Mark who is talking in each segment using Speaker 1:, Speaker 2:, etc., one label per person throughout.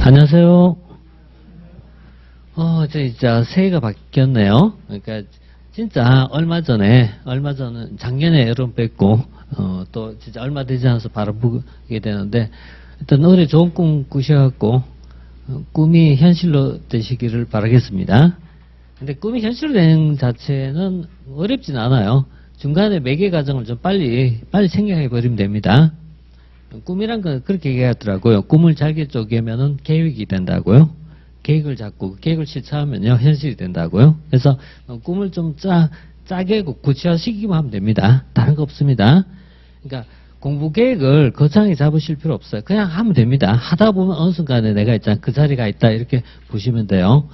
Speaker 1: 안녕하세요. 진짜 새해가 바뀌었네요. 그러니까 진짜 얼마 전에 작년에 여러분 뵙고 또 진짜 얼마 되지 않아서 바로 보게 되는데, 일단 올해 좋은 꿈 꾸셔갖고 꿈이 현실로 되시기를 바라겠습니다. 근데 꿈이 현실로 되는 자체는 어렵진 않아요. 중간에 매개 과정을 좀 빨리 생각해 버리면 됩니다. 꿈이란 건 그렇게 얘기하더라고요. 꿈을 잘게 쪼개면은 계획이 된다고요. 계획을 잡고 계획을 실천하면요 현실이 된다고요. 그래서 꿈을 좀 짜게 구체화시키기만 하면 됩니다. 다른 거 없습니다. 그러니까 공부 계획을 거창하게 잡으실 필요 없어요. 그냥 하면 됩니다. 하다 보면 어느 순간에 내가 있잖아 그 자리가 있다 이렇게 보시면 돼요.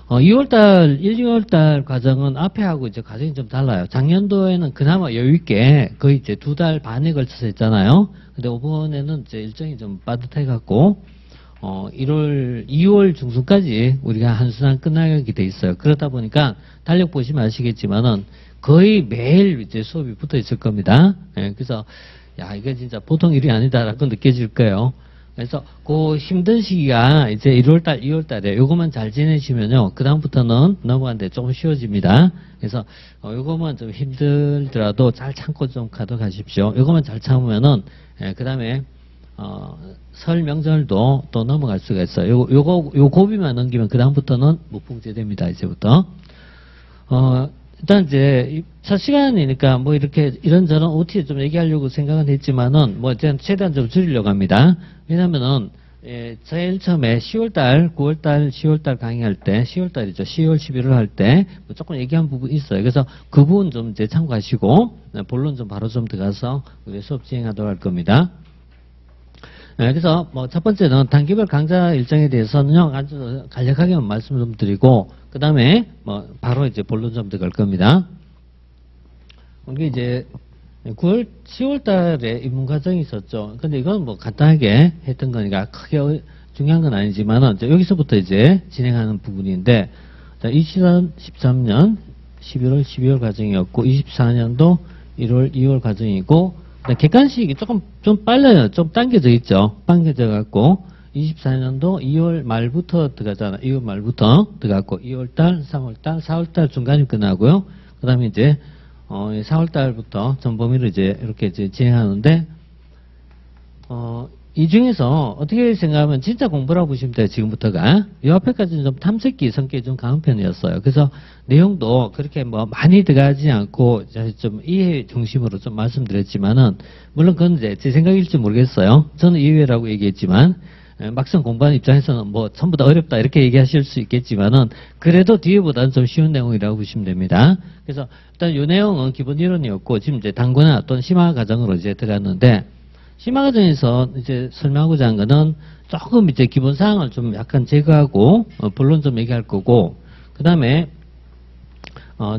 Speaker 1: 2월달 2월달 과정은 앞에하고 이제 과정이 좀 달라요. 작년도에는 그나마 여유있게 거의 이제 2달 반에 걸쳐서 했잖아요. 근데 이번에는 이제 일정이 좀 빠듯해갖고 2월 중순까지 우리가 한순환 끝나게 돼 있어요. 그러다 보니까 달력 보시면 아시겠지만은 거의 매일 이제 수업이 붙어 있을 겁니다. 그래서 야 이게 진짜 보통 일이 아니다라고 느껴질 거예요. 그래서 그 힘든 시기가 이제 1월달, 2월달에 요것만 잘 지내시면요 그다음부터는 넘어가는데 조금 쉬워집니다. 그래서 요것만 좀 힘들더라도 잘 참고 좀 가져가십시오. 요것만 잘 참으면은 그 다음에 설 명절도 또 넘어갈 수가 있어요. 요 고비만 넘기면 그 다음부터는 무풍제됩니다. 이제부터. 일단 이제 첫 시간이니까 뭐 이렇게 이런저런 OT 좀 얘기하려고 생각은 했지만은 뭐 최대한 좀 줄이려고 합니다. 왜냐면은 제일 처음에 10월달, 9월달, 10월달 강의할 때, 10월달이죠. 10월, 11월 할 때 조금 얘기한 부분이 있어요. 그래서 그 부분 좀 이제 참고하시고 본론 좀 바로 좀 들어가서 우리 수업 진행하도록 할 겁니다. 그래서 뭐 첫 번째는 단기별 강좌 일정에 대해서는요 아주 간략하게만 말씀 좀 드리고 그 다음에 뭐 바로 이제 본론 좀 들어갈 겁니다. 이게 이제 9월, 10월 달에 입문 과정이 있었죠. 근데 이건 뭐 간단하게 했던 거니까 크게 중요한 건 아니지만은 여기서부터 이제 진행하는 부분인데 2013년 11월, 12월 과정이었고 24년도 1월, 2월 과정이고 객관식이 조금 좀 빨라요. 좀 당겨져 있죠. 당겨져 갖고 24년도 2월 말부터 들어가잖아. 2월 말부터 들어갔고 2월달, 3월달, 4월달 중간이 끝나고요. 그 다음에 이제 4월달부터 전범위로 이제 이렇게 이제 진행하는데 이 중에서 어떻게 생각하면 진짜 공부라고 보시면 돼요. 지금부터가. 이 앞에까지는 좀 탐색기 성격이 좀 강한 편이었어요. 그래서 내용도 그렇게 뭐 많이 들어가지 않고 좀 이해 중심으로 좀 말씀드렸지만은 물론 그건 이제 제 생각일지 모르겠어요. 저는 이해라고 얘기했지만 막상 공부하는 입장에서는 뭐 전부 다 어렵다 이렇게 얘기하실 수 있겠지만은 그래도 뒤에보다는 좀 쉬운 내용이라고 보시면 됩니다. 그래서 일단 이 내용은 기본 이론이었고 지금 이제 단권화 또는 심화 과정으로 이제 들어갔는데 심화 과정에서 이제 설명하고자 한 거는 조금 이제 기본 사항을 좀 약간 제거하고 본론 좀 얘기할 거고 그 다음에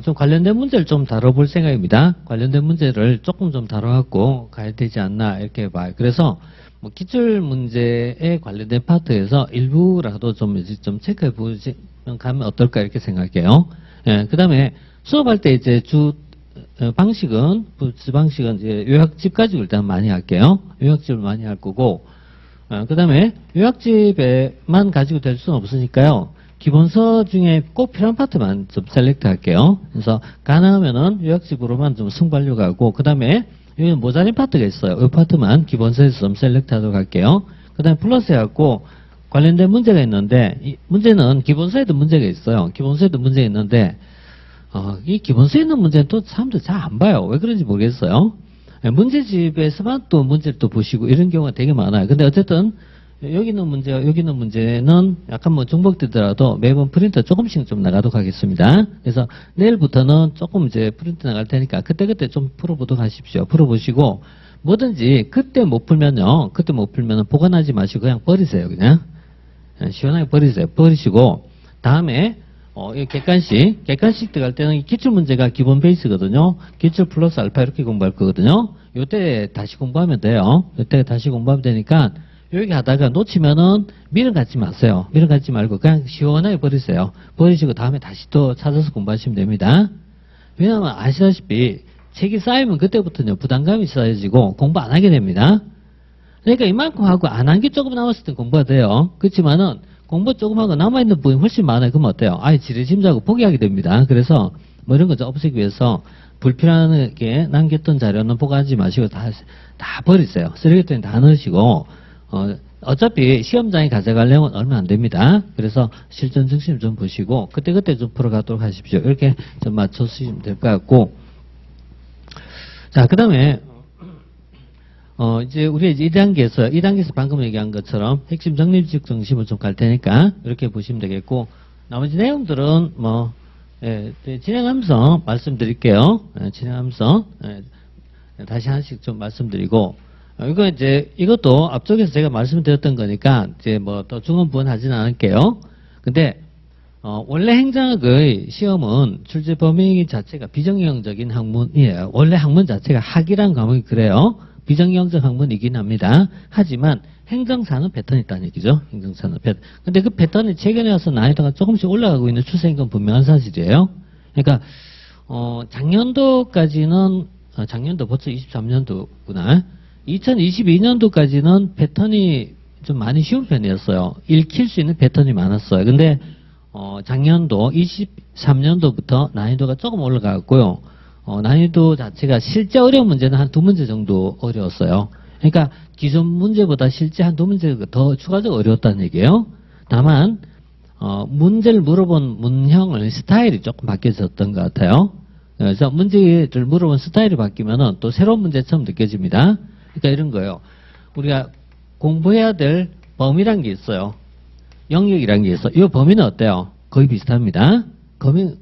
Speaker 1: 좀 관련된 문제를 좀 다뤄볼 생각입니다. 관련된 문제를 조금 좀 다뤄갖고 가야 되지 않나 이렇게 봐요. 그래서 뭐 기출 문제에 관련된 파트에서 일부라도 좀 이제 좀 체크해 보시면 가면 어떨까 이렇게 생각해요. 그 다음에 수업할 때 이제 방식은 이제 요약집 가지고 일단 많이 할게요. 요약집을 많이 할 거고, 그 다음에 요약집에만 가지고 될 수는 없으니까요. 기본서 중에 꼭 필요한 파트만 좀 셀렉트 할게요. 그래서 가능하면은 요약집으로만 좀 승부하려고 하고, 그 다음에 여기는 모자린 파트가 있어요. 이 파트만 기본서에서 좀 셀렉트 하도록 할게요. 그 다음에 플러스 해갖고 관련된 문제가 있는데, 이 문제는 기본서에도 문제가 있어요. 기본서에도 문제가 있는데, 이 기본서에 있는 문제는 또 사람들 잘 안 봐요. 왜 그런지 모르겠어요. 문제집에서만 또 문제를 또 보시고 이런 경우가 되게 많아요. 근데 어쨌든 여기 있는 문제는 약간 뭐 중복되더라도 매번 프린터 조금씩 좀 나가도록 하겠습니다. 그래서 내일부터는 조금 이제 프린터 나갈 테니까 그때그때 좀 풀어보도록 하십시오. 풀어보시고 뭐든지 그때 못 풀면은 보관하지 마시고 그냥 버리세요. 그냥 시원하게 버리세요. 버리시고 다음에 이 객관식 들어갈 때는 이 기출 문제가 기본 베이스거든요. 기출 플러스 알파 이렇게 공부할 거거든요. 요때 다시 공부하면 돼요. 요때 다시 공부하면 되니까 여기 하다가 놓치면은 미련 갖지 마세요. 미련 갖지 말고 그냥 시원하게 버리세요. 버리시고 다음에 다시 또 찾아서 공부하시면 됩니다. 왜냐하면 아시다시피 책이 쌓이면 그때부터는 부담감이 쌓여지고 공부 안 하게 됩니다. 그러니까 이만큼 하고 안 한 게 조금 남았을 때 공부가 돼요. 그렇지만은 공부 조금 하고 남아있는 부분이 훨씬 많아요. 그러면 어때요? 아예 지레짐작고 포기하게 됩니다. 그래서 뭐 이런 거 좀 없애기 위해서 불필요하게 남겼던 자료는 보관하지 마시고 다 버리세요. 쓰레기통에 다 넣으시고, 어차피 시험장에 가져갈 내용은 얼마 안 됩니다. 그래서 실전 중심 좀 보시고, 그때그때 좀 풀어가도록 하십시오. 이렇게 좀 맞춰주시면 될 것 같고. 자, 그 다음에, 이제 우리 이제 2단계에서 방금 얘기한 것처럼 핵심 정립식 중심을 좀 갈 테니까 이렇게 보시면 되겠고, 나머지 내용들은 뭐, 진행하면서 말씀드릴게요. 진행하면서, 다시 하나씩 좀 말씀드리고, 이것도 앞쪽에서 제가 말씀드렸던 거니까, 이제 뭐 또 중원부원 하지는 않을게요. 근데, 원래 행정학의 시험은 출제 범위 자체가 비정형적인 학문이에요. 원래 학문 자체가 학이란 과목이 그래요. 비정형적 학문이긴 합니다. 하지만 행정사는 패턴이 있다는 얘기죠. 행정사는 패턴. 근데 그 패턴이 최근에 와서 난이도가 조금씩 올라가고 있는 추세인 건 분명한 사실이에요. 그러니까 작년도까지는 작년도 벌써 23년도구나. 2022년도까지는 패턴이 좀 많이 쉬운 편이었어요. 읽힐 수 있는 패턴이 많았어요. 근데 작년도 23년도부터 난이도가 조금 올라갔고요. 난이도 자체가 실제 어려운 문제는 한 2문제 정도 어려웠어요. 그러니까 기존 문제보다 실제 한 2문제가 더 추가적으로 어려웠다는 얘기예요. 다만 문제를 물어본 문형을 스타일이 조금 바뀌어졌던 것 같아요. 그래서 문제를 물어본 스타일이 바뀌면은 또 새로운 문제처럼 느껴집니다. 그러니까 이런 거예요. 우리가 공부해야 될 범위란 게 있어요. 영역이란 게 있어요. 이 범위는 어때요? 거의 비슷합니다.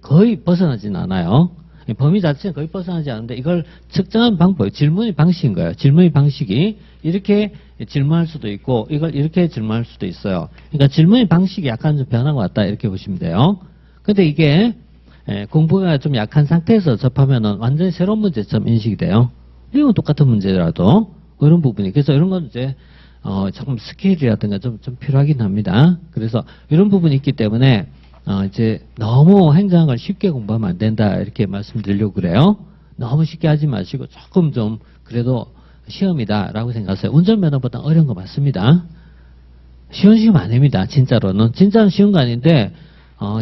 Speaker 1: 거의 벗어나진 않아요. 범위 자체는 거의 벗어나지 않는데 이걸 측정하는 방법이 질문의 방식인 거예요. 질문의 방식이 이렇게 질문할 수도 있고 이걸 이렇게 질문할 수도 있어요. 그러니까 질문의 방식이 약간 좀 변화가 왔다 이렇게 보시면 돼요. 근데 이게 공부가 좀 약한 상태에서 접하면은 완전히 새로운 문제처럼 인식이 돼요. 이건 똑같은 문제라도 이런 부분이 그래서 이런 건 이제 조금 스케일이라든가 좀 필요하긴 합니다. 그래서 이런 부분이 있기 때문에 이제 너무 행정학을 쉽게 공부하면 안 된다 이렇게 말씀드리려고 그래요. 너무 쉽게 하지 마시고 조금 좀 그래도 시험이다라고 생각하세요. 운전면허보다 어려운 거 맞습니다. 쉬운 시험 아닙니다. 진짜로는. 진짜는 쉬운 거 아닌데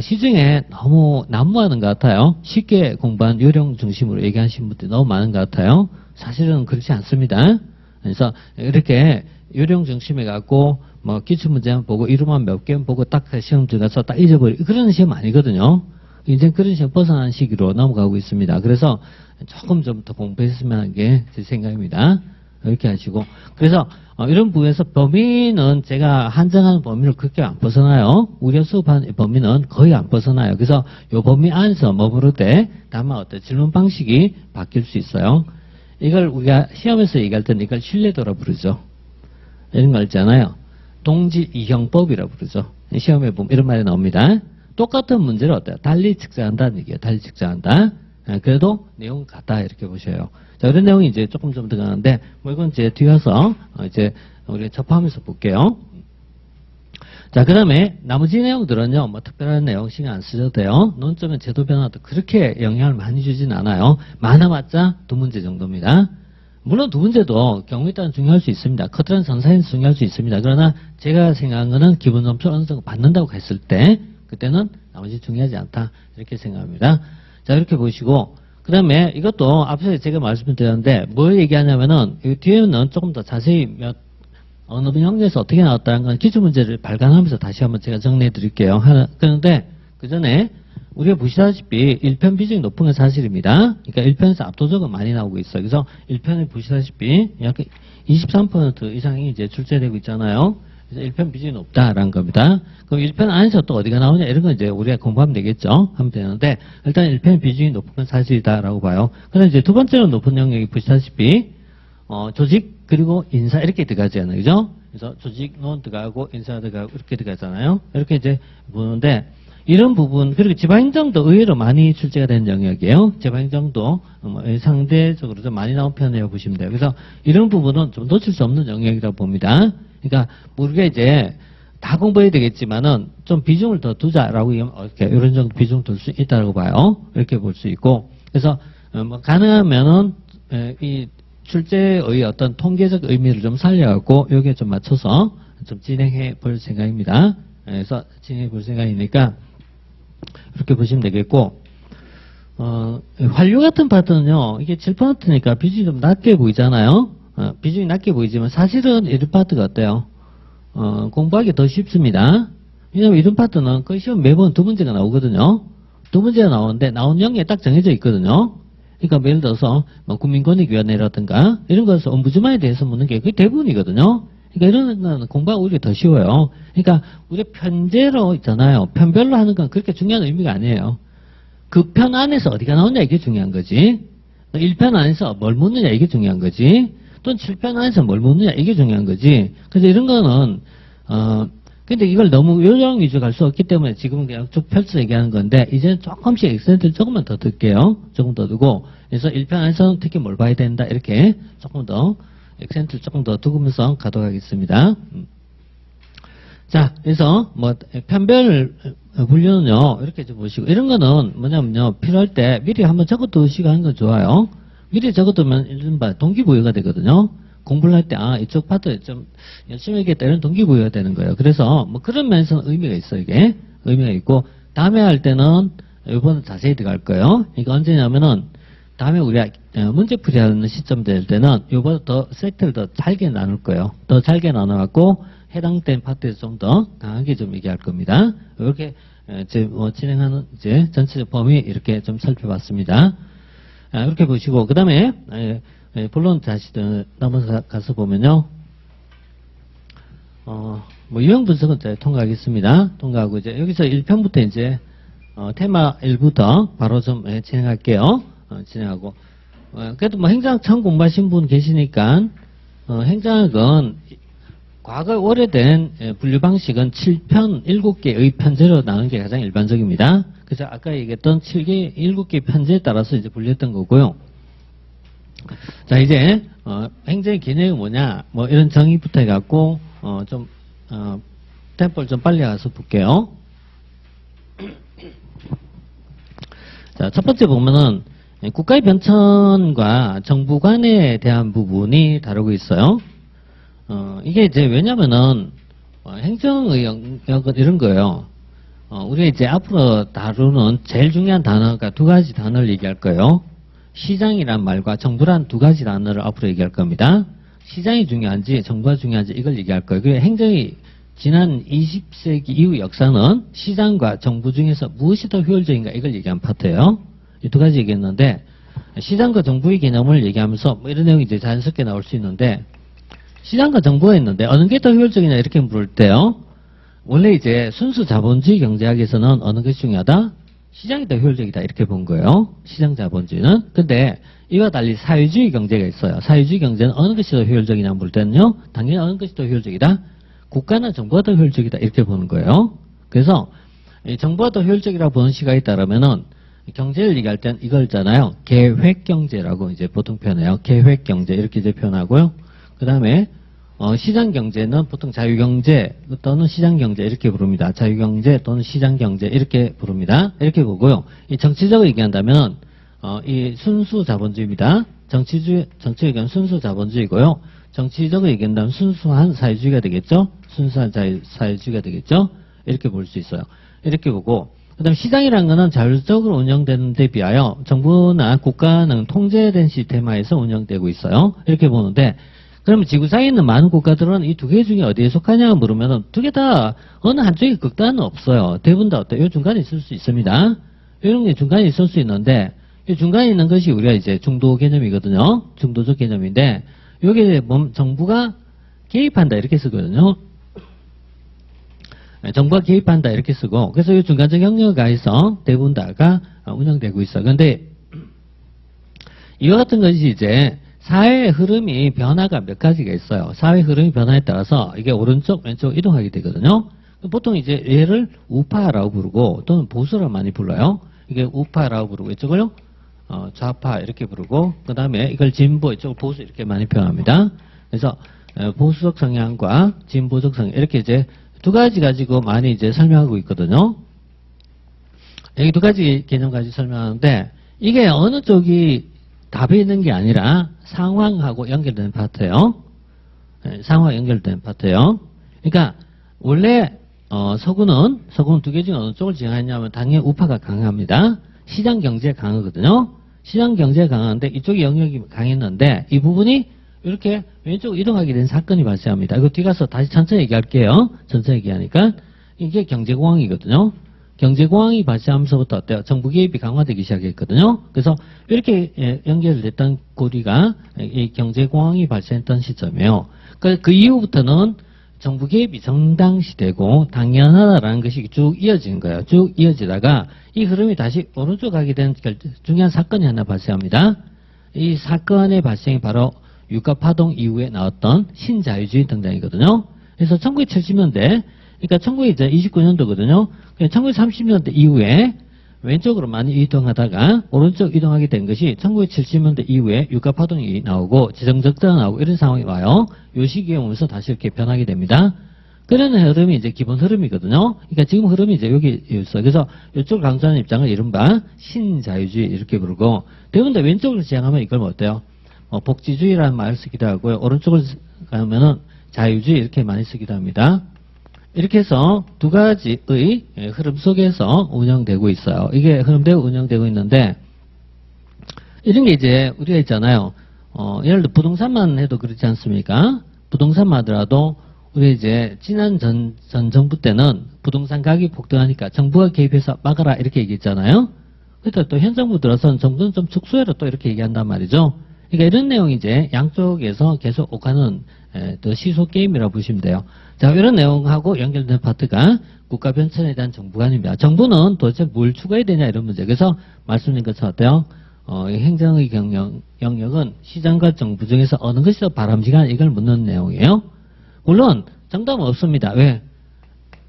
Speaker 1: 시중에 너무 난무하는 것 같아요. 쉽게 공부한 요령 중심으로 얘기하시는 분들이 너무 많은 것 같아요. 사실은 그렇지 않습니다. 그래서 이렇게 요령 중심에 갖고 뭐 기출문제만 보고 이름만 몇 개만 보고 딱 시험 들어가서 딱 잊어버리고 그런 시험 아니거든요. 이제 그런 시험 벗어난 시기로 넘어가고 있습니다. 그래서 조금 좀 더 공부했으면 하는 게 제 생각입니다. 이렇게 하시고 그래서 이런 부분에서 범위는 제가 한정하는 범위를 그렇게 안 벗어나요. 우리가 수업하는 범위는 거의 안 벗어나요. 그래서 이 범위 안에서 머무를 때 다만 어떤 질문 방식이 바뀔 수 있어요. 이걸 우리가 시험에서 얘기할 때는 이걸 신뢰도라 부르죠. 이런 거 있잖아요. 동질 이형법이라고 부르죠. 시험에 보면 이런 말이 나옵니다. 똑같은 문제를 어때요? 달리 측정한다는 얘기예요. 달리 측정한다. 그래도 내용은 같다 이렇게 보셔요. 자, 이런 내용이 이제 조금 좀 들어가는데 뭐 이건 이제 뒤에 와서 이제 우리 접하면서 볼게요. 자, 그 다음에 나머지 내용들은요, 뭐 특별한 내용 신경 안 쓰셔도 돼요. 논점의 제도 변화도 그렇게 영향을 많이 주진 않아요. 많아봤자 2문제 정도입니다. 물론 2문제도 경우에 따라 중요할 수 있습니다. 커트란 선사에서 중요할 수 있습니다. 그러나 제가 생각하는 거는 기본 점수 어느 정도 받는다고 했을 때 그때는 나머지 중요하지 않다 이렇게 생각합니다. 자, 이렇게 보시고 그 다음에 이것도 앞서 제가 말씀드렸는데 뭘 얘기하냐면은 이 뒤에는 조금 더 자세히 어느 형제에서 어떻게 나왔다는 건 기출문제를 발간하면서 다시 한번 제가 정리해 드릴게요. 그런데 그 전에 우리가 보시다시피 1편 비중이 높은 건 사실입니다. 그러니까 1편에서 압도적으로 많이 나오고 있어요. 그래서 1편에 보시다시피 약 23% 이상이 이제 출제되고 있잖아요. 그래서 1편 비중이 높다라는 겁니다. 그럼 1편 안에서 또 어디가 나오냐 이런 건 이제 우리가 공부하면 되겠죠. 하면 되는데 일단 1편 비중이 높은 건 사실이다라고 봐요. 그다음에 이제 두 번째로 높은 영역이 보시다시피 조직 그리고 인사 이렇게 들어가잖아요. 그죠? 그래서 조직론 들어가고 인사 들어가고 이렇게 들어가잖아요. 이렇게 이제 보는데 이런 부분 그리고 지방행정도 의외로 많이 출제가 된 영역이에요. 지방행정도 상대적으로 좀 많이 나온 편이라고 보시면 돼요. 그래서 이런 부분은 좀 놓칠 수 없는 영역이라고 봅니다. 그러니까 우리가 이제 다 공부해야 되겠지만은 좀 비중을 더 두자라고 이렇게 이런 정도 비중 둘 수 있다고 봐요. 이렇게 볼 수 있고 그래서 뭐 가능하면은 이 출제의 어떤 통계적 의미를 좀 살려갖고 여기에 좀 맞춰서 좀 진행해 볼 생각입니다. 그래서 진행해 볼 생각이니까 이렇게 보시면 되겠고, 환류 같은 파트는요, 이게 7%니까 비중이 좀 낮게 보이잖아요. 비중이 낮게 보이지만 사실은 이런 파트가 어때요? 공부하기 더 쉽습니다. 왜냐면 이런 파트는 거의 시험 매번 두 문제가 나오거든요. 두 문제가 나오는데 나온 영역이 딱 정해져 있거든요. 그러니까 예를 들어서 뭐 국민권익위원회라든가 이런 것에서 ombudsman에 대해서 묻는 게 거의 대부분이거든요. 그러니까 이런 건 공부하기 오히려 더 쉬워요. 그러니까 우리 편제로 있잖아요. 편별로 하는 건 그렇게 중요한 의미가 아니에요. 그 편 안에서 어디가 나오냐 이게 중요한 거지. 1편 안에서 뭘 묻느냐 이게 중요한 거지. 또는 7편 안에서 뭘 묻느냐 이게 중요한 거지. 그래서 이런 거는 근데 이걸 너무 요령 위주로 갈 수 없기 때문에 지금은 그냥 쭉 펼쳐 얘기하는 건데, 이제는 조금씩 액센트를 조금만 더 둘게요. 조금 더 두고, 그래서 1편 안에서는 특히 뭘 봐야 된다, 이렇게 조금 더, 액센트를 조금 더 두면서 가도록 하겠습니다. 자, 그래서 뭐, 편별 분류는요, 이렇게 좀 보시고, 이런 거는 뭐냐면요, 필요할 때 미리 한번 적어두시고 하는 건 좋아요. 미리 적어두면 이른바 동기부여가 되거든요. 공부를 할 때, 이쪽 파트 좀 열심히 하겠다, 이런 동기부여가 되는 거예요. 그래서, 뭐 그런 면에서는 의미가 있어요, 이게. 의미가 있고, 다음에 할 때는, 이번에 자세히 들어갈 거예요. 이거 언제냐면은, 다음에 우리가 문제풀이 하는 시점 될 때는, 이보다 더 세트를 더 잘게 나눌 거예요. 더 잘게 나눠갖고, 해당된 파트에서 좀 더 강하게 좀 얘기할 겁니다. 이렇게, 진행하는, 전체적 범위 이렇게 좀 살펴봤습니다. 이렇게 보시고, 그 다음에, 본론 다시 넘어가서 보면요. 뭐 유형 분석은 이제 통과하겠습니다. 통과하고 이제 여기서 1편부터 이제 테마 1부터 바로 좀 진행할게요. 진행하고 그래도 뭐 행정학 처음 공부하신 분 계시니까 행정학은 과거 오래된 분류 방식은 7편 7개의 편제로 나누는 게 가장 일반적입니다. 그래서 아까 얘기했던 7개 편제에 따라서 이제 분류했던 거고요. 자, 이제, 행정의 개념이 뭐냐, 뭐, 이런 정의부터 해갖고, 템포를 좀 빨리 가서 볼게요. 자, 첫 번째 보면은, 국가의 변천과 정부 간에 대한 부분이 다루고 있어요. 이게 이제 왜냐면은, 행정의 영역은 이런 거예요. 우리가 이제 앞으로 다루는 제일 중요한 단어가 두 가지 단어를 얘기할 거예요. 시장이란 말과 정부란 두 가지 단어를 앞으로 얘기할 겁니다. 시장이 중요한지 정부가 중요한지 이걸 얘기할 거예요. 그리고 행정이 지난 20세기 이후 역사는 시장과 정부 중에서 무엇이 더 효율적인가 이걸 얘기한 파트예요. 이 두 가지 얘기했는데 시장과 정부의 개념을 얘기하면서 뭐 이런 내용이 이제 자연스럽게 나올 수 있는데 시장과 정부가 있는데 어느 게 더 효율적이냐 이렇게 물을 때요. 원래 이제 순수 자본주의 경제학에서는 어느 것이 중요하다? 시장이 더 효율적이다 이렇게 본 거예요. 시장 자본주의는. 근데 이와 달리 사회주의 경제가 있어요. 사회주의 경제는 어느 것이 더 효율적이냐 물 때는요. 당연히 어느 것이 더 효율적이다? 국가나 정부가 더 효율적이다 이렇게 보는 거예요. 그래서 정부가 더 효율적이라고 보는 시각이 있다면은 경제를 얘기할 땐 이걸 있잖아요. 계획경제라고 이제 보통 표현해요. 계획경제 이렇게 이제 표현하고요. 그 다음에 시장경제는 보통 자유경제 또는 시장경제 이렇게 부릅니다. 자유경제 또는 시장경제 이렇게 부릅니다. 이렇게 보고요. 이 정치적으로 얘기한다면 이 순수 자본주의입니다. 정치적 의견 순수 자본주의고요. 정치적으로 얘기한다면 순수한 사회주의가 되겠죠. 순수한 사회주의가 되겠죠. 이렇게 볼 수 있어요. 이렇게 보고 그 다음 시장이라는 거는 자율적으로 운영되는 데 비하여 정부나 국가는 통제된 시스템하에서 운영되고 있어요. 이렇게 보는데 그러면 지구상에 있는 많은 국가들은 이 두 개 중에 어디에 속하냐 물으면 두 개 다 어느 한쪽에 극단은 없어요. 대부분 다 어때요? 이 중간에 있을 수 있습니다. 이런 게 중간에 있을 수 있는데 이 중간에 있는 것이 우리가 이제 중도 개념이거든요. 중도적 개념인데 여기에 정부가 개입한다 이렇게 쓰거든요. 정부가 개입한다 이렇게 쓰고 그래서 이 중간적 영역 하에서 대부분 다가 운영되고 있어. 그런데 이와 같은 것이 이제 사회의 흐름이 변화가 몇 가지가 있어요. 사회 흐름이 변화에 따라서 이게 오른쪽 왼쪽 이동하게 되거든요. 보통 이제 얘를 우파라고 부르고 또는 보수라고 많이 불러요. 이게 우파라고 부르고 이쪽을요 좌파 이렇게 부르고 그 다음에 이걸 진보 이쪽을 보수 이렇게 많이 표현합니다. 그래서 보수적 성향과 진보적 성향 이렇게 이제 두 가지 가지고 많이 이제 설명하고 있거든요. 여기 두 가지 개념 가지고 설명하는데 이게 어느 쪽이 답이 있는 게 아니라 상황하고 연결된 파트예요. 상황 연결된 파트예요. 그러니까 원래 서구는 두 개 중에 어느 쪽을 지향하냐면 당연히 우파가 강합니다. 시장 경제가 강하거든요. 시장 경제가 강한데 이쪽이 영역이 강했는데 이 부분이 이렇게 왼쪽으로 이동하게 된 사건이 발생합니다. 이거 뒤 가서 다시 천천히 얘기할게요. 천천히 얘기하니까 이게 경제공황이거든요. 경제공황이 발생하면서부터 어때요? 정부 개입이 강화되기 시작했거든요. 그래서 이렇게 연결됐던 고리가 이 경제공황이 발생했던 시점이에요. 그 이후부터는 정부 개입이 정당시되고 당연하다라는 것이 쭉 이어진 거예요. 쭉 이어지다가 이 흐름이 다시 오른쪽 가게 된 중요한 사건이 하나 발생합니다. 이 사건의 발생이 바로 유가 파동 이후에 나왔던 신자유주의 등장이거든요. 그래서 1970년대, 그러니까 1929년도거든요. 1930년대 이후에 왼쪽으로 많이 이동하다가 오른쪽 이동하게 된 것이 1970년대 이후에 유가 파동이 나오고 지정적자가 나오고 이런 상황이 와요. 요 시기에 오면서 다시 이렇게 변하게 됩니다. 그런 흐름이 이제 기본 흐름이거든요. 그러니까 지금 흐름이 이제 여기 있어요. 그래서 이쪽 강조하는 입장을 이른바 신자유주의 이렇게 부르고 대부분 다 왼쪽으로 지향하면 이걸 뭐 어때요? 복지주의라는 말을 쓰기도 하고요. 오른쪽을 가면은 자유주의 이렇게 많이 쓰기도 합니다. 이렇게 해서 두 가지의 흐름 속에서 운영되고 있어요. 이게 흐름되고 운영되고 있는데 이런 게 이제 우리가 있잖아요. 예를 들어 부동산만 해도 그렇지 않습니까? 부동산만 하더라도 우리 이제 지난 전 정부 때는 부동산 가격이 폭등하니까 정부가 개입해서 막아라 이렇게 얘기했잖아요. 그때 또 현 정부 들어서는 정부는 좀 축소해라 또 이렇게 얘기한단 말이죠. 그러니까 이런 내용이 이제 양쪽에서 계속 오가는 또 시소 게임이라고 보시면 돼요. 자, 이런 내용하고 연결된 파트가 국가 변천에 대한 정부관입니다. 정부는 도대체 뭘 추구해야 되냐 이런 문제. 그래서 말씀드린 것처럼 어때요? 행정의 영역은 시장과 정부 중에서 어느 것이 더 바람직한 이걸 묻는 내용이에요. 물론 정답은 없습니다. 왜?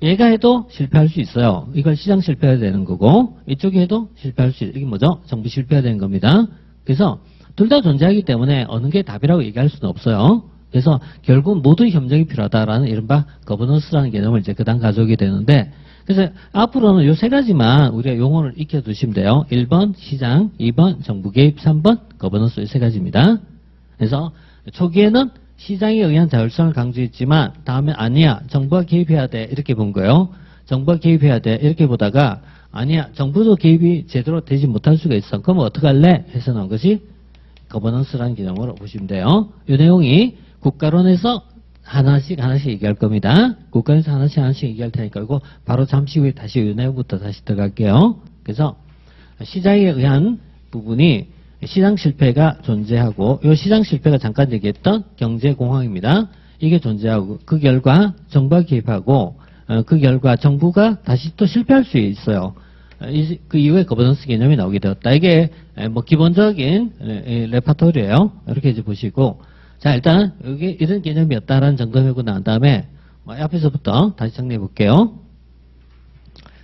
Speaker 1: 얘가 해도 실패할 수 있어요. 이걸 시장 실패해야 되는 거고 이쪽에 해도 실패할 수 있어요. 이게 뭐죠? 정부 실패해야 되는 겁니다. 그래서 둘 다 존재하기 때문에 어느 게 답이라고 얘기할 수는 없어요. 그래서 결국 모두 협력이 필요하다라는 이른바 거버넌스라는 개념을 이제 그다음 가져오게 되는데 그래서 앞으로는 요 세 가지만 우리가 용어를 익혀두시면 돼요. 1번 시장, 2번 정부 개입, 3번 거버넌스 이 세 가지입니다. 그래서 초기에는 시장에 의한 자율성을 강조했지만 다음에 아니야 정부가 개입해야 돼 이렇게 본 거예요. 정부가 개입해야 돼 이렇게 보다가 아니야 정부도 개입이 제대로 되지 못할 수가 있어. 그럼 어떡할래? 해서 나온 것이 거버넌스라는 개념으로 보시면 돼요. 이 내용이 국가론에서 하나씩 얘기할 겁니다. 국가에서 하나씩 얘기할 테니까 이거 바로 잠시 후에 다시 이 내용부터 다시 들어갈게요. 그래서 시장에 의한 부분이 시장 실패가 존재하고 이 시장 실패가 잠깐 얘기했던 경제공황입니다. 이게 존재하고 그 결과 정부가 개입하고 그 결과 정부가 다시 또 실패할 수 있어요. 그 이후에 거버넌스 개념이 나오게 되었다. 이게 뭐 기본적인 레파토리예요. 이렇게 이제 보시고 자 일단 여기 이런 개념이었다라는 점검하고 난 다음에 앞에서부터 다시 정리해 볼게요.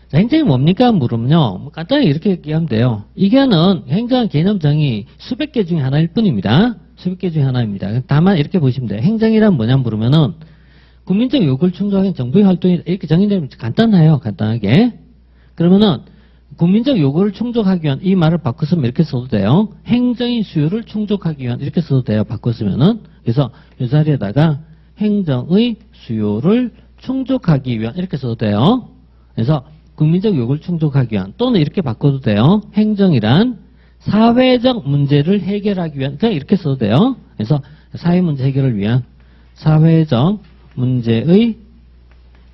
Speaker 1: 자, 행정이 뭡니까? 물으면요. 뭐 간단히 이렇게 얘기하면 돼요. 이게는 행정 개념 정의 수백 개 중에 하나일 뿐입니다. 수백 개 중에 하나입니다. 다만 이렇게 보시면 돼요. 행정이란 뭐냐 물으면은 국민적 요구를 충족하는 정부의 활동이 이렇게 정의되면 간단해요. 간단하게. 그러면은 국민적 요구를 충족하기 위한 이 말을 바꿨으면 이렇게 써도 돼요. 행정의 수요를 충족하기 위한 이렇게 써도 돼요. 바꿨으면은. 그래서 이 자리에다가 행정의 수요를 충족하기 위한 이렇게 써도 돼요. 그래서 국민적 요구를 충족하기 위한 또는 이렇게 바꿔도 돼요. 행정이란 사회적 문제를 해결하기 위한 그냥 이렇게 써도 돼요. 그래서 사회 문제 해결을 위한 사회적 문제의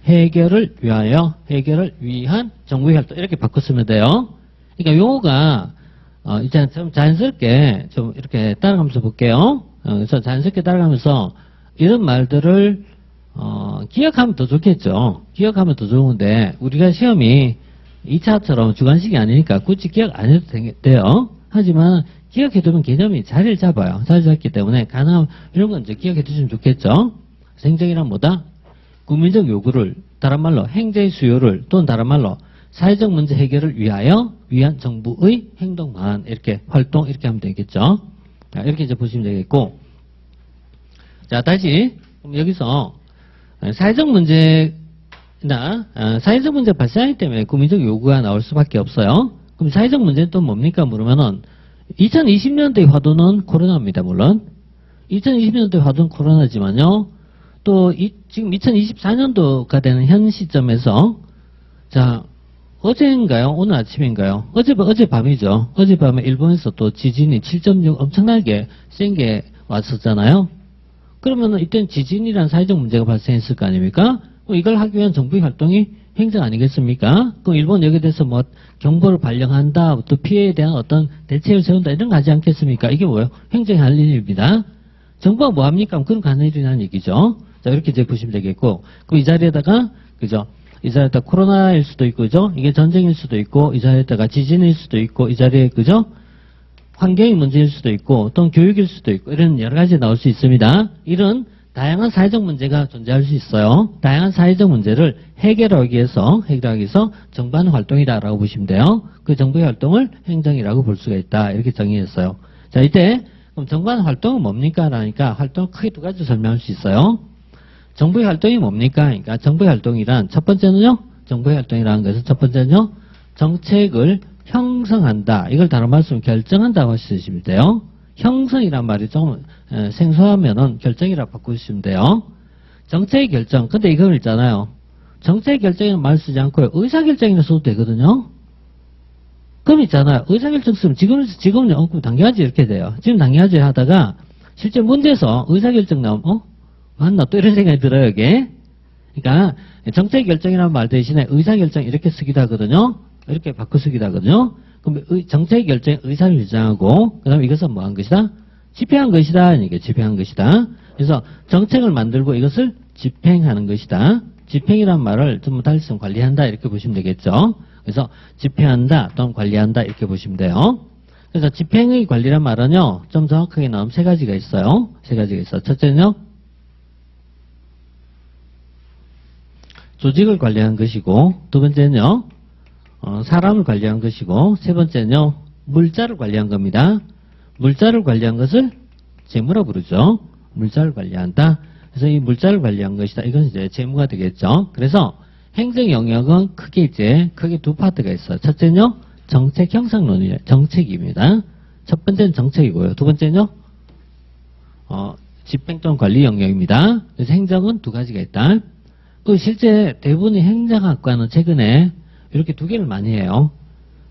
Speaker 1: 해결을 위한 정부의 활동 이렇게 바꿨으면 돼요. 그러니까 용어가 이제 좀 자연스럽게 좀 이렇게 따라가면서 볼게요. 그래서 자연스럽게 따라가면서 이런 말들을 기억하면 더 좋겠죠. 기억하면 더 좋은데 우리가 시험이 2차처럼 주관식이 아니니까 굳이 기억 안 해도 돼요. 하지만 기억해두면 개념이 자리를 잡아요. 자리 잡기 때문에 가능하면 이런 건 이제 기억해두시면 좋겠죠. 행정이란 뭐다? 국민적 요구를 다른 말로 행정의 수요를 또는 다른 말로 사회적 문제 해결을 위한 정부의 행동 방안 이렇게 활동 이렇게 하면 되겠죠. 자, 이렇게 이제 보시면 되겠고 자 다시 그럼 여기서 사회적 문제가 발생하기 때문에 국민적 요구가 나올 수밖에 없어요. 그럼 사회적 문제는 또 뭡니까 물으면은 2020년도의 화두는 코로나입니다, 물론. 2020년도의 화두는 코로나지만요. 또 지금 2024년도가 되는 현 시점에서 자 어제인가요? 오늘 아침인가요? 어젯밤이죠. 어젯밤에 일본에서 또 지진이 7.6 엄청나게 센 게 왔었잖아요. 그러면은 이때는 지진이란 사회적 문제가 발생했을 거 아닙니까? 이걸 하기 위한 정부의 활동이 행정 아니겠습니까? 그럼 일본 여기에 대해서 뭐 경보를 발령한다, 또 피해에 대한 어떤 대책을 세운다 이런 거 하지 않겠습니까? 이게 뭐예요? 행정이 할 일입니다. 정부가 뭐 합니까? 그런 거 하는 일이라는 얘기죠. 자, 이렇게 이제 보시면 되겠고. 그럼 이 자리에다가, 그죠? 이 자리에다 코로나일 수도 있고, 그죠? 이게 전쟁일 수도 있고, 이 자리에다가 지진일 수도 있고, 이 자리에, 그죠? 환경의 문제일 수도 있고, 또는 교육일 수도 있고, 이런 여러 가지 나올 수 있습니다. 이런 다양한 사회적 문제가 존재할 수 있어요. 다양한 사회적 문제를 해결하기 위해서 정부하는 활동이다라고 보시면 돼요. 그 정부의 활동을 행정이라고 볼 수가 있다. 이렇게 정의했어요. 자, 이때 그럼 정부하는 활동은 뭡니까? 라니까 활동을 크게 두 가지 설명할 수 있어요. 정부의 활동이 뭡니까? 그러니까 정부의 활동이란 첫 번째는요. 정부의 활동이라는 것은 첫 번째는요. 정책을 형성한다. 이걸 다른 말씀 결정한다고 하시면 돼요. 형성이란 말이 좀 생소하면은 결정이라고 바꾸시면 돼요. 정책 결정. 근데 이걸 있잖아요. 정책 결정이라는 말 쓰지 않고요. 의사결정이라 써도 되거든요. 그럼 있잖아요. 의사결정 쓰면 지금은 당겨야지 이렇게 돼요. 지금 당겨야지 하다가 실제 문제에서 의사결정 나오면 맞나? 또 이런 생각이 들어요, 이게. 그러니까 정책 결정이라는 말 대신에 의사결정 이렇게 쓰기도 하거든요. 이렇게 바꿔 쓰기도 하거든요. 그럼 정책 결정의 의사를 결정하고 그다음에 이것은 뭐 한 것이다? 집행한 것이다. 이게 집행한 것이다. 그래서 정책을 만들고 이것을 집행하는 것이다. 집행이란 말을 좀 달리 쓰면 관리한다 이렇게 보시면 되겠죠. 그래서 집행한다 또는 관리한다 이렇게 보시면 돼요. 그래서 집행의 관리란 말은요. 좀 정확하게 나오면 세 가지가 있어요. 세 가지가 있어요. 첫째는요. 조직을 관리하는 것이고 두 번째는요. 사람을 관리한 것이고 세 번째는요. 물자를 관리한 겁니다. 물자를 관리한 것을 재무라 부르죠. 물자를 관리한다. 그래서 이 물자를 관리한 것이다. 이건 이제 재무가 되겠죠. 그래서 행정 영역은 크게 두 파트가 있어요. 첫째는요. 정책 형성론이에요. 정책입니다. 첫 번째는 정책이고요. 두 번째는요. 집행 또는 관리 영역입니다. 그래서 행정은 두 가지가 있다. 그 실제 대부분의 행정학과는 최근에 이렇게 두 개를 많이 해요.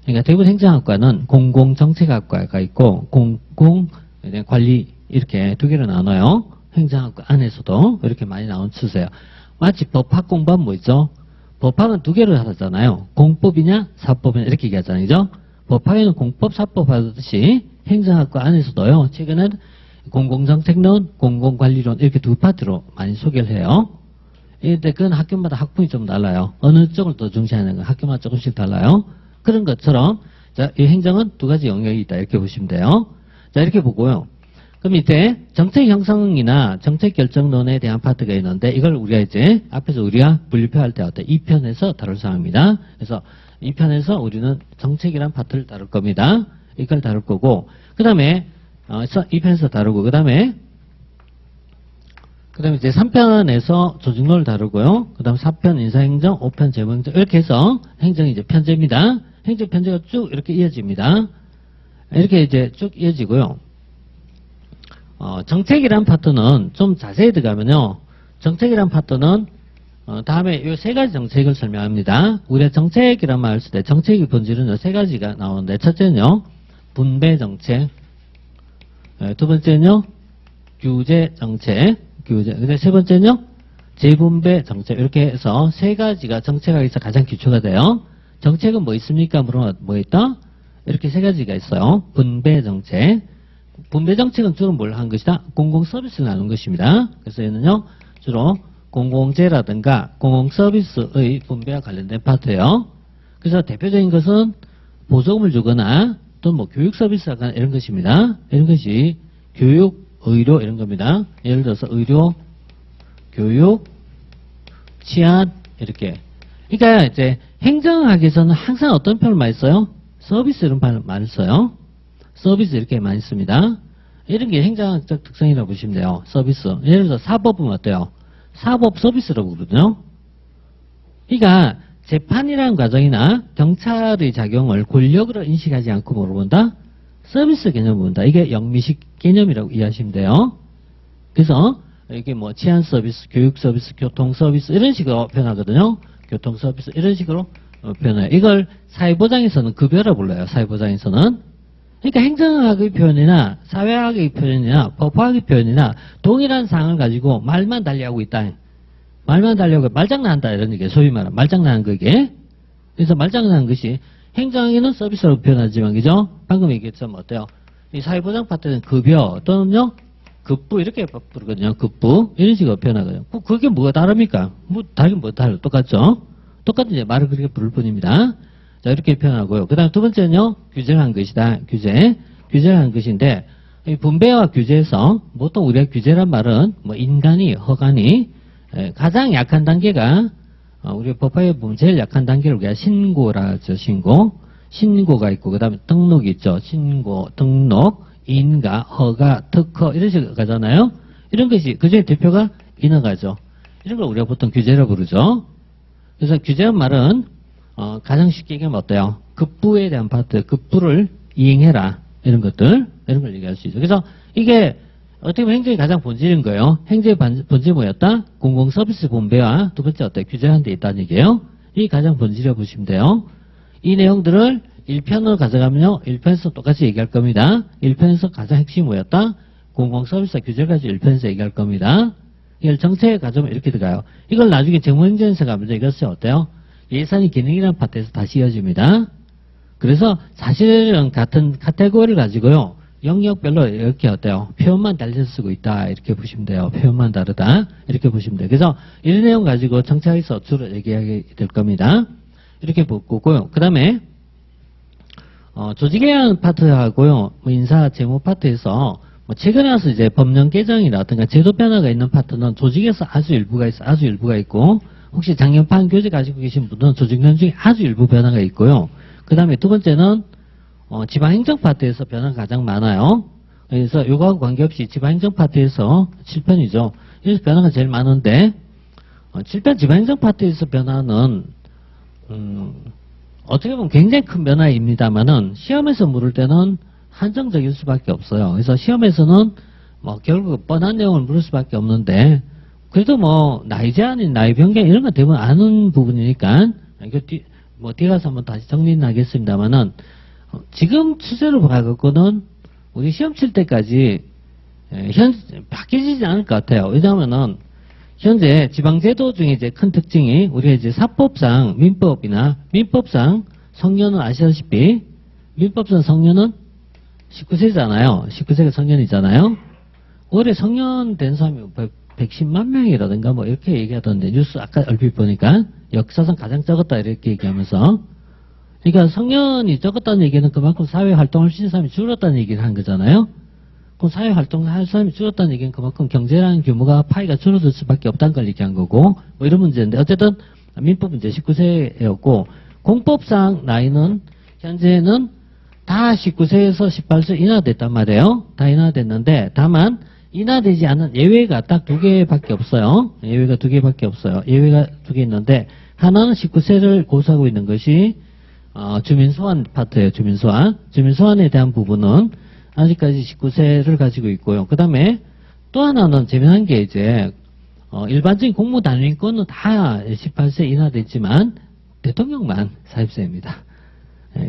Speaker 1: 그러니까 대부분 행정학과는 공공정책학과가 있고 공공관리 이렇게 두 개를 나눠요. 행정학과 안에서도 이렇게 많이 나온 추세예요. 마치 법학 공부하면 뭐 있죠? 법학은 두 개로 하잖아요. 공법이냐 사법이냐 이렇게 얘기하잖아요. 그죠? 법학에는 공법, 사법 하듯이 행정학과 안에서도요. 최근에는 공공정책론, 공공관리론 이렇게 두 파트로 많이 소개를 해요. 근데 그건 학교마다 학풍이 좀 달라요. 어느 쪽을 더 중시하는 건 학교마다 조금씩 달라요. 그런 것처럼 자, 이 행정은 두 가지 영역이 있다 이렇게 보시면 돼요. 자, 이렇게 보고요. 그럼 이때 정책 형성이나 정책 결정론에 대한 파트가 있는데 이걸 우리가 이제 앞에서 우리가 분류표할 때 어때 2편에서 다룰 사항입니다. 그래서 2편에서 우리는 정책이란 파트를 다룰 겁니다. 이걸 다룰 거고 그 다음에 2편에서 다루고 그 다음에 이제 3편에서 조직론을 다루고요. 그 다음 4편 인사행정, 5편 재무행정 이렇게 해서 행정이 이제 편제입니다. 행정 편제가 쭉 이렇게 이어집니다. 이렇게 이제 쭉 이어지고요. 정책이란 파트는 좀 자세히 들어가면요. 정책이란 파트는 다음에 이 세 가지 정책을 설명합니다. 우리가 정책이란 말을 쓸 때 정책의 본질은 세 가지가 나오는데 첫째는요. 분배 정책 두 번째는요. 규제 정책 근데 세 번째는요, 재분배 정책. 이렇게 해서 세 가지가 정책학에서 가장 기초가 돼요. 정책은 뭐 있습니까? 물어보면 뭐 있다? 이렇게 세 가지가 있어요. 분배 정책. 분배 정책은 주로 뭘 한 것이다? 공공 서비스를 나눈 것입니다. 그래서 얘는요, 주로 공공재라든가 공공 서비스의 분배와 관련된 파트예요. 그래서 대표적인 것은 보조금을 주거나 또는 뭐 교육 서비스가 이런 것입니다. 이런 것이 교육, 의료 이런 겁니다. 예를 들어서 의료, 교육, 치안 이렇게. 그러니까 이제 행정학에서는 항상 어떤 표현을 많이 써요? 서비스 이런 표현을 많이 써요. 서비스 이렇게 많이 씁니다. 이런 게 행정학적 특성이라고 보시면 돼요. 서비스. 예를 들어서 사법은 어때요? 사법 서비스라고 부르거든요. 그러니까 재판이라는 과정이나 경찰의 작용을 권력으로 인식하지 않고 뭐로 본다? 서비스 개념을 본다. 이게 영미식 개념이라고 이해하시면 돼요. 그래서 이게 뭐 치안 서비스, 교육 서비스, 교통 서비스 이런 식으로 표현하거든요. 교통 서비스 이런 식으로 표현해요. 이걸 사회보장에서는 급여라 불러요. 사회보장에서는. 그러니까 행정학의 표현이나 사회학의 표현이나 법학의 표현이나 동일한 사항을 가지고 말만 달리하고 있다. 말만 달리하고 말장난한다 이런 얘기예요. 소위 말하면 말장난한 거게. 그래서 말장난한 것이 행정학에는 서비스라고 표현하지만 그죠? 방금 얘기했지만 어때요? 이 사회보장 파트는 급여 또는요 급부 이렇게 부르거든요. 급부 이런 식으로 표현하거든요. 그게 뭐가 다릅니까? 뭐 다르긴 뭐 달라 똑같죠? 똑같은 이제 말을 그렇게 부를 뿐입니다. 자 이렇게 표현하고요. 그 다음 두 번째는요 규제를 한 것이다. 규제를 한 것인데 이 분배와 규제에서 보통 우리가 규제란 말은 뭐 인간이 허간이 가장 약한 단계가 우리 법화에 보면 제일 약한 단계를 우리가 신고라 하죠. 신고가 있고 그 다음에 등록이 있죠. 신고, 등록, 인가, 허가, 특허 이런 식으로 가잖아요. 이런 것이 그중에 대표가 인허가죠. 이런 걸 우리가 보통 규제라고 부르죠. 그래서 규제란 말은 가장 쉽게 얘기하면 어때요? 급부에 대한 파트, 급부를 이행해라 이런 것들 이런 걸 얘기할 수 있죠. 그래서 이게 어떻게 보면 행정의 가장 본질인 거예요. 행정의 본질이 뭐였다? 공공서비스 분배와 두 번째 어때? 규제하는 데 있다는 얘기예요. 이 가장 본질이라고 보시면 돼요. 이 내용들을 1편으로 가져가면요. 1편에서 똑같이 얘기할 겁니다. 1편에서 가장 핵심이 뭐였다? 공공서비스 규제를 가지고 1편에서 얘기할 겁니다. 이걸 정책에 가져오면 이렇게 들어가요. 이걸 나중에 정무행정에서 가면서 이것이 어때요? 예산이 기능이라는 파트에서 다시 이어집니다. 그래서 사실은 같은 카테고리를 가지고요. 영역별로 이렇게 어때요? 표현만 달리 쓰고 있다. 이렇게 보시면 돼요. 표현만 다르다. 이렇게 보시면 돼요. 그래서 이런 내용 가지고 정책에서 주로 얘기하게 될 겁니다. 이렇게 보고요. 그 다음에 조직개혁 파트하고요. 뭐 인사 재무 파트에서 뭐 최근에 와서 이제 법령 개정이라든가 제도 변화가 있는 파트는 조직에서 아주 일부가 있어. 아주 일부가 있고 혹시 작년판 교재 가지고 계신 분은 조직면 중에 아주 일부 변화가 있고요. 그 다음에 두 번째는 지방행정 파트에서 변화가 가장 많아요. 그래서 요거하고 관계없이 지방행정 파트에서 7편이죠. 여기서 변화가 제일 많은데 7편 지방행정 파트에서 변화는 어떻게 보면 굉장히 큰 변화입니다만은 시험에서 물을 때는 한정적일 수밖에 없어요. 그래서 시험에서는 뭐 결국 뻔한 내용을 물을 수밖에 없는데 그래도 뭐 나이 제한인 나이 변경 이런 건 대부분 아는 부분이니까 이거 뒤에 가서 한번 다시 정리는 하겠습니다만은 지금 추세로 봐갖고는 우리 시험 칠 때까지 바뀌지 않을 것 같아요. 왜냐하면은 현재 지방제도 중에 이제 큰 특징이 우리가 이제 사법상 민법상 성년은 아시다시피 민법상 성년은 19세잖아요. 19세가 성년이잖아요. 올해 성년 된 사람이 110만 명이라든가 뭐 이렇게 얘기하던데 뉴스 아까 얼핏 보니까 역사상 가장 적었다 이렇게 얘기하면서 그러니까 성년이 적었다는 얘기는 그만큼 사회활동할 수 있는 사람이 줄었다는 얘기를 한 거잖아요. 그럼 사회활동할 사람이 줄었다는 얘기는 그만큼 경제라는 규모가 파이가 줄어들 수밖에 없다는 걸 얘기한 거고 뭐 이런 문제인데 어쨌든 민법은 이제 19세였고 공법상 나이는 현재는 다 19세에서 18세 인하됐단 말이에요. 다 인하됐는데 다만 인하되지 않은 예외가 딱 2개밖에 없어요. 예외가 2개밖에 없어요. 예외가 2개 있는데 하나는 19세를 고수하고 있는 것이 주민소환 파트예요. 주민소환에 대한 부분은 아직까지 19세를 가지고 있고요. 그 다음에 또 하나는 재미난 게 이제 일반적인 공무단위권은 다 18세 인하됐지만 대통령만 40세입니다.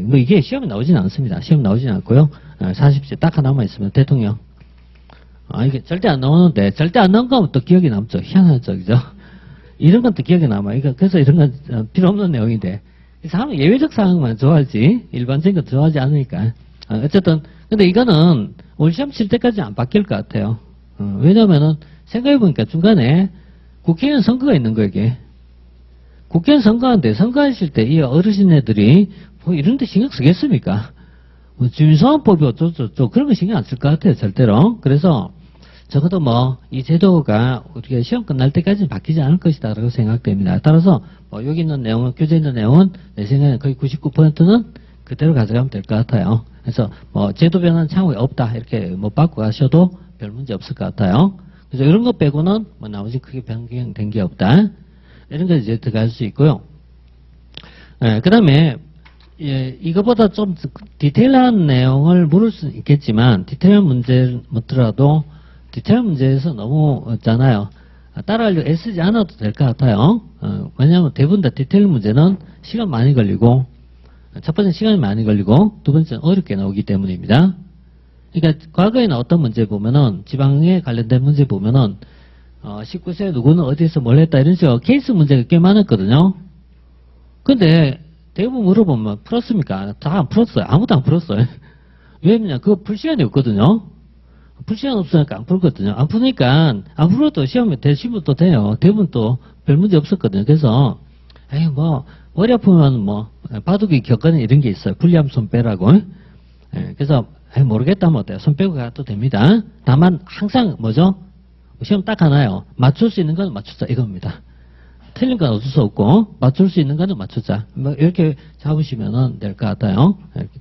Speaker 1: 뭐 이게 시험에 나오진 않습니다. 시험 나오진 않고요. 40세 딱 하나만 있으면 대통령. 이게 절대 안 나오는데 절대 안 나온 거면 또 기억이 남죠. 희한하죠, 그죠? 이런 건 또 기억에 남아요. 그래서 이런 건 필요 없는 내용인데 사람은 예외적 상황만 좋아하지 일반적인 거 좋아하지 않으니까. 어쨌든 근데 이거는 올 시험 칠 때까지 안 바뀔 것 같아요. 왜냐면은 생각해보니까 중간에 국회의원 선거가 있는 거예요, 이게. 국회의원 선거하는데 선거하실 때 이 어르신네들이 뭐 이런 데 신경 쓰겠습니까? 뭐 주민소환법이 어쩌고저쩌고 그런 거 신경 안 쓸 것 같아요, 절대로. 그래서 적어도 뭐 이 제도가 우리가 시험 끝날 때까지는 바뀌지 않을 것이다라고 생각됩니다. 따라서 뭐 여기 있는 내용은 교재에 있는 내용은 내 생각에는 거의 99%는 그대로 가져가면 될 것 같아요. 그래서 뭐 제도 변화는 향후에 없다 이렇게 못 받고 가셔도 별 문제 없을 것 같아요. 그래서 이런 것 빼고는 뭐 나머지 크게 변경된 게 없다. 이런 거 이제 들어갈 수 있고요. 그 다음에 예, 이거보다 좀 디테일한 내용을 물을 수는 있겠지만, 디테일한 문제 묻더라도, 디테일한 문제에서 너무 없잖아요. 따라하려고 애쓰지 않아도 될 것 같아요. 왜냐하면 대부분 다 디테일 문제는 시간 많이 걸리고, 첫 번째 시간이 많이 걸리고, 두 번째는 어렵게 나오기 때문입니다. 그러니까 과거에 나왔던 문제 보면은, 지방에 관련된 문제 보면은, 19세 누구는 어디서 뭘 했다 이런 식으로 케이스 문제가 꽤 많았거든요. 근데 대부분 물어보면 풀었습니까? 다 안 풀었어요. 아무도 안 풀었어요. 왜냐면 그거 풀 시간이 없거든요. 풀 시간 없으니까 안 풀거든요. 안 푸니까 안 풀어도 시험에 대시면 또 돼요. 대부분 또 별 문제 없었거든요. 그래서 에이 뭐 머리 아프면 뭐 바둑이 격언 이런 게 있어요. 불리하면 손 빼라고. 예, 그래서 에이 모르겠다면 어때요? 손 빼고 가도 됩니다. 다만 항상 뭐죠? 시험 딱 하나요. 맞출 수 있는 건 맞추자 이겁니다. 틀린 건 어쩔 수 없고 맞출 수 있는 거는 맞추자. 뭐 이렇게 잡으시면 될 것 같아요. 이렇게.